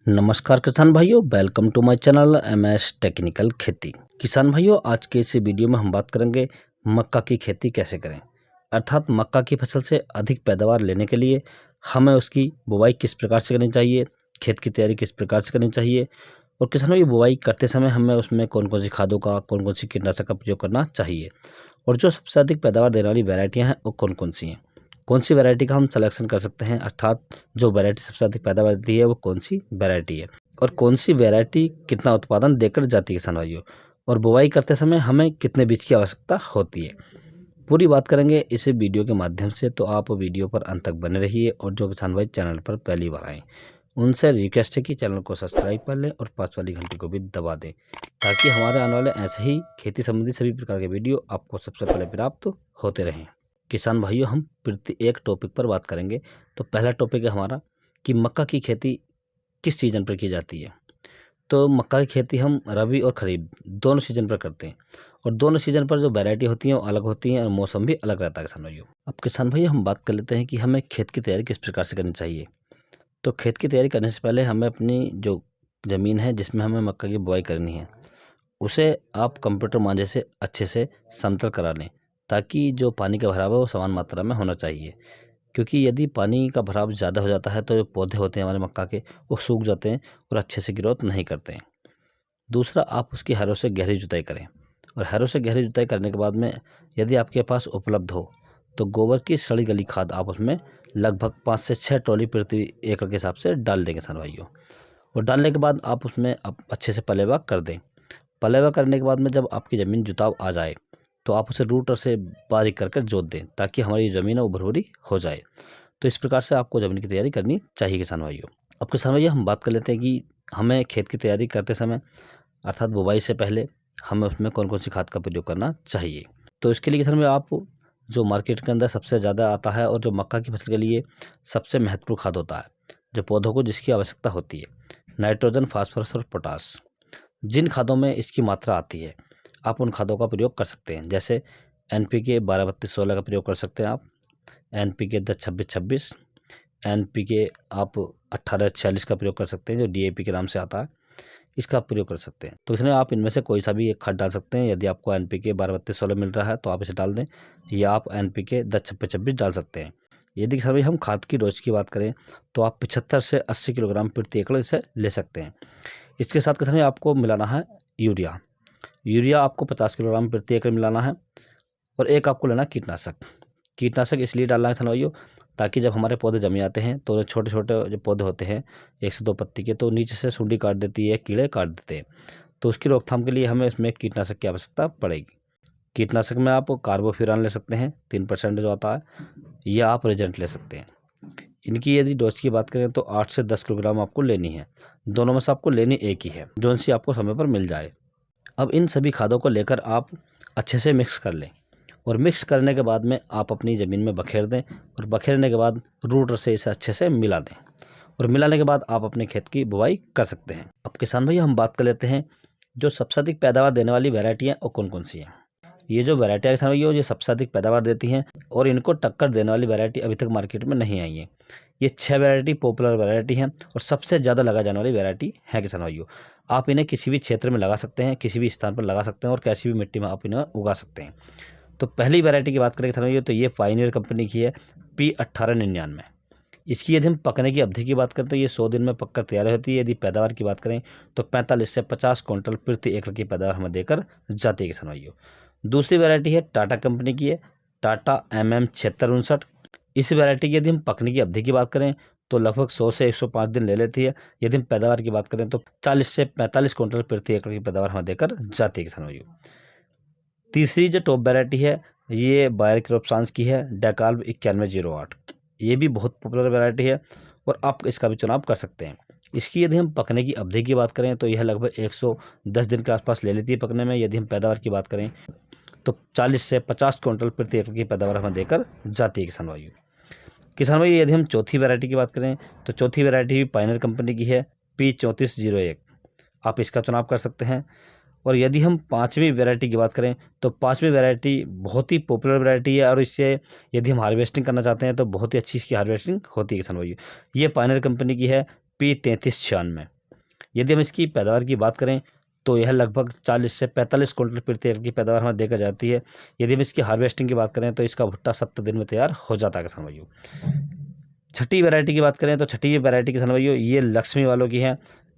नमस्कार किसान भाइयों, welcome to my channel MS technical खेती। किसान भाइयों, आज के इस वीडियो में हम बात करेंगे मक्का की खेती कैसे करें, अर्थात मक्का की फसल से अधिक पैदावार लेने के लिए हमें उसकी बुवाई किस प्रकार से करनी चाहिए, खेत की तैयारी किस प्रकार से करनी चाहिए और किसान भाई बुवाई करते समय हमें उसमें कौन कौन सी खादों का, कौन कौन सी कीटनाशक का प्रयोग करना चाहिए और जो सबसे अधिक पैदावार देने वाली वैरायटियाँ हैं वो कौन कौन सी हैं, कौन सी वैरायटी का हम सिलेक्शन कर सकते हैं, अर्थात जो वैरायटी सबसे अधिक पैदावार देती है वो कौन सी वैरायटी है और कौन सी वैरायटी कितना उत्पादन देकर जाती है किसान भाइयों, और बुवाई करते समय हमें कितने बीज की आवश्यकता होती है। पूरी बात करेंगे इस वीडियो के माध्यम से, तो आप वीडियो पर अंत तक बने रहिए और जो किसान भाई चैनल पर पहली बार आए उनसे रिक्वेस्ट है कि चैनल को सब्सक्राइब कर लें और पास वाली घंटी को भी दबा दें ताकि हमारे आने वाले ऐसे ही खेती संबंधी सभी प्रकार के वीडियो आपको सबसे पहले प्राप्त होते रहें। किसान भाइयों, हम प्रति एक टॉपिक पर बात करेंगे। तो पहला टॉपिक है हमारा कि मक्का की खेती किस सीज़न पर की जाती है। तो मक्का की खेती हम रबी और खरीफ दोनों सीज़न पर करते हैं और दोनों सीज़न पर जो वैरायटी होती हैं वो अलग होती हैं और मौसम भी अलग रहता है किसान भाइयों। अब किसान भाइयों, हम बात कर लेते हैं कि हमें खेत की तैयारी किस प्रकार से करनी चाहिए। तो खेत की तैयारी करने से पहले हमें अपनी जो ज़मीन है जिसमें हमें मक्का की बुआई करनी है उसे आप कंप्यूटर मांझे से अच्छे से समतल करा लें ताकि जो पानी का भराव है वो समान मात्रा में होना चाहिए, क्योंकि यदि पानी का भराव ज़्यादा हो जाता है तो जो पौधे होते हैं हमारे मक्का के वो सूख जाते हैं और अच्छे से ग्रोथ नहीं करते हैं। दूसरा, आप उसकी हैरों से गहरी जुताई करें और हैरों से गहरी जुताई करने के बाद में यदि आपके पास उपलब्ध हो तो गोबर की सड़ी गली खाद आप उसमें लगभग 5 से 6 ट्रॉली प्रति एकड़ के हिसाब से डाल देंगे किसान भाइयों। और डालने के बाद आप उसमें अच्छे से पलेवा कर दें। पलेवा करने के बाद में जब आपकी ज़मीन जुताव आ जाए तो आप उसे रूटर से बारीक कर जोत दें ताकि हमारी ज़मीन है वो भुरभुरी हो जाए। तो इस प्रकार से आपको ज़मीन की तैयारी करनी चाहिए किसान भाइयों। अब किसान भाइयों, हम बात कर लेते हैं कि हमें खेत की तैयारी करते समय अर्थात बुवाई से पहले हमें उसमें कौन कौन सी खाद का प्रयोग करना चाहिए। तो इसके लिए किसान भाई आप जो मार्केट के अंदर सबसे ज़्यादा आता है और जो मक्का की फसल के लिए सबसे महत्वपूर्ण खाद होता है, जो पौधों को जिसकी आवश्यकता होती है, नाइट्रोजन, फास्फोरस और पोटास, जिन खादों में इसकी मात्रा आती है आप उन खादों का प्रयोग कर सकते हैं। जैसे NPK 12-32-16 का प्रयोग कर सकते हैं आप, NPK 10-26-26, NPK आप 18-46 का प्रयोग कर सकते हैं जो DAP के नाम से आता है, इसका प्रयोग कर सकते हैं। तो इसमें आप इनमें से कोई सा भी एक खाद डाल सकते हैं। यदि आपको NPK 12-32-16 मिल रहा है तो आप इसे डाल दें, या आप NPK 10-26-26 डाल सकते हैं। यदि सर हम खाद की डोज की बात करें तो आप 75 से 80 किलोग्राम प्रति एकड़ इसे ले सकते हैं। इसके साथ किसान आपको मिलाना है यूरिया। यूरिया आपको 50 किलोग्राम प्रति एकड़ मिलाना है और एक आपको लेना कीटनाशक। कीटनाशक इसलिए डालना है किसान भाइयों ताकि जब हमारे पौधे जम जाते हैं तो छोटे छोटे जो पौधे होते हैं 1 से 2 पत्ती के, तो नीचे से सूंडी काट देती है, कीड़े काट देते हैं, तो उसकी रोकथाम के लिए हमें इसमें कीटनाशक की आवश्यकता पड़ेगी। कीटनाशक में आप कार्बोफ्यूरान ले सकते हैं 3% जो आता है, या आप रेजेंट ले सकते हैं। इनकी यदि डोज की बात करें तो 8 से 10 किलोग्राम आपको लेनी है। दोनों में से आपको लेनी एक ही है, जो सी आपको समय पर मिल जाए। अब इन सभी खादों को लेकर आप अच्छे से मिक्स कर लें और मिक्स करने के बाद में आप अपनी ज़मीन में बखेर दें और बखेरने के बाद रूटर से इसे अच्छे से मिला दें और मिलाने के बाद आप अपने खेत की बुवाई कर सकते हैं। अब किसान भाई, हम बात कर लेते हैं जो सबसे अधिक पैदावार देने वाली वैरायटी हैं और कौन कौन सी हैं। ये जो वैरायटी किसान भाई ये सबसे अधिक पैदावार देती हैं और इनको टक्कर देने वाली वैरायटी अभी तक मार्केट में नहीं आई है। ये 6 वैरायटी पॉपुलर वैरायटी हैं और सबसे ज़्यादा लगा जाने वाली वैरायटी है किसान भाइयों। आप इन्हें किसी भी क्षेत्र में लगा सकते हैं, किसी भी स्थान पर लगा सकते हैं और कैसी भी मिट्टी में आप इन्हें उगा सकते हैं। तो पहली वैरायटी की बात करें किसान भाइयों तो ये पायनियर कंपनी की है P1899। इसकी यदि हम पकने की अवधि की बात करें तो ये 100 दिन में पककर तैयार होती है। यदि पैदावार की बात करें तो 45 से 50 क्विंटल प्रति एकड़ की पैदावार हमें देकर जाती है किसान भाइयों। दूसरी वैरायटी है टाटा कंपनी की है, टाटा MM7659। इस वैरायटी की यदि हम पकने की अवधि की बात करें तो लगभग 100 से 105 दिन ले लेती है। यदि हम पैदावार की बात करें तो 40 से 45 क्विंटल प्रति एकड़ की पैदावार हमें देकर जाती है किसान भाइयों। तीसरी जो टॉप वैरायटी है ये बायर क्रॉपसांस की है, डेकाल्ब 9108। ये भी बहुत पॉपुलर वैरायटी है और आप इसका भी चुनाव कर सकते हैं। इसकी यदि हम पकने की अवधि की बात करें तो यह लगभग 110 दिन के आसपास ले लेती है पकने में। यदि हम पैदावार की बात करें तो 40 से 50 क्विंटल प्रति एकड़ की पैदावार हमें देकर जाती है किसान भाइयों। किसान भाई, यदि हम चौथी वैरायटी की बात करें तो चौथी वैरायटी भी पायनियर कंपनी की है P3401। आप इसका चुनाव कर सकते हैं। और यदि हम पाँचवीं वैरायटी की बात करें तो पाँचवीं वैरायटी बहुत ही पॉपुलर वैरायटी है और इससे यदि हम हार्वेस्टिंग करना चाहते हैं तो बहुत ही अच्छी इसकी हार्वेस्टिंग होती है किसान भाइयों। ये पायनियर कंपनी की है P3396। यदि हम इसकी पैदावार की बात करें तो यह लगभग 40 से 45 क्विंटल प्रति एकड़ की पैदावार हमें देखा जाती है। यदि हम इसकी हार्वेस्टिंग की बात करें तो इसका भुट्टा 70 दिन में तैयार हो जाता है किसान भाइयों। छठी वैरायटी की बात करें तो छठी वैरायटी किसान भाइयों ये लक्ष्मी वालों की है,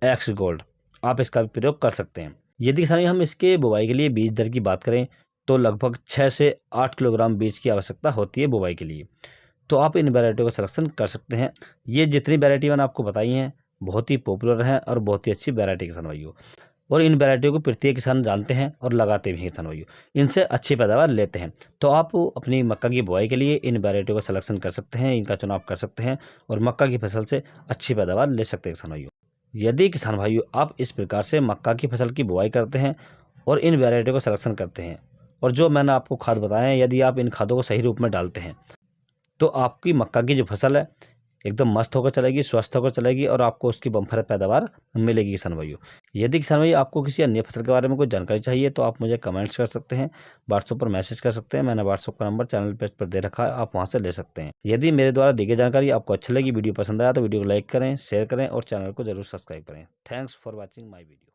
एक्स गोल्ड। आप इसका भी प्रयोग कर सकते हैं। यदि किसान हम इसके बुवाई के लिए बीज दर की बात करें तो लगभग 6 से 8 किलोग्राम बीज की आवश्यकता होती है बुवाई के लिए। तो आप इन वैरायटी का सिलेक्शन कर सकते हैं। ये जितनी वैरायटी मैंने आपको बताई हैं बहुत ही पॉपुलर हैं और बहुत ही अच्छी वैरायटी किसान भाइयों, और इन वैरायटियों को प्रत्येक किसान जानते हैं और लगाते भी हैं किसान भाइयों, इनसे अच्छी पैदावार लेते हैं। तो आप अपनी मक्का की बुआई के लिए इन वैरायटियों का सिलेक्शन कर सकते हैं, इनका चुनाव कर सकते हैं और मक्का की फसल से अच्छी पैदावार ले सकते हैं किसान भाइयों। यदि किसान भाइयों आप इस प्रकार से मक्का की फसल की बुआई करते हैं और इन वैरायटियों का सिलेक्शन करते हैं और जो मैंने आपको खाद बताए हैं, यदि आप इन खादों को सही रूप में डालते हैं तो आपकी मक्का की जो फसल है एकदम मस्त होकर चलेगी, स्वस्थ होकर चलेगी और आपको उसकी बम्पर पैदावार मिलेगी किसान भाइयों। यदि किसान भाई आपको किसी अन्य फसल के बारे में कोई जानकारी चाहिए तो आप मुझे कमेंट्स कर सकते हैं, व्हाट्सएप पर मैसेज कर सकते हैं। मैंने व्हाट्सएप का नंबर चैनल पेज पर दे रखा है, आप वहां से ले सकते हैं। यदि मेरे द्वारा दी गई जानकारी आपको अच्छी लगी, वीडियो पसंद आया तो वीडियो को लाइक करें, शेयर करें और चैनल को जरूर सब्सक्राइब करें। Thanks for watching my video.